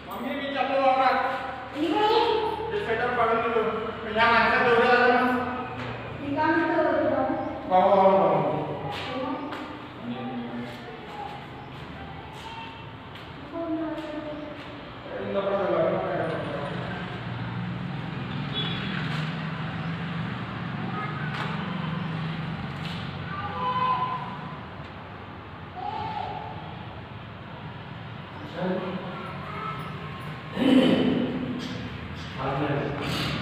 Mami minta orang. Ini. Di sekitar pagar dulu. Yang ada dulu ada. Di kantor dulu. Bawa. Thank you.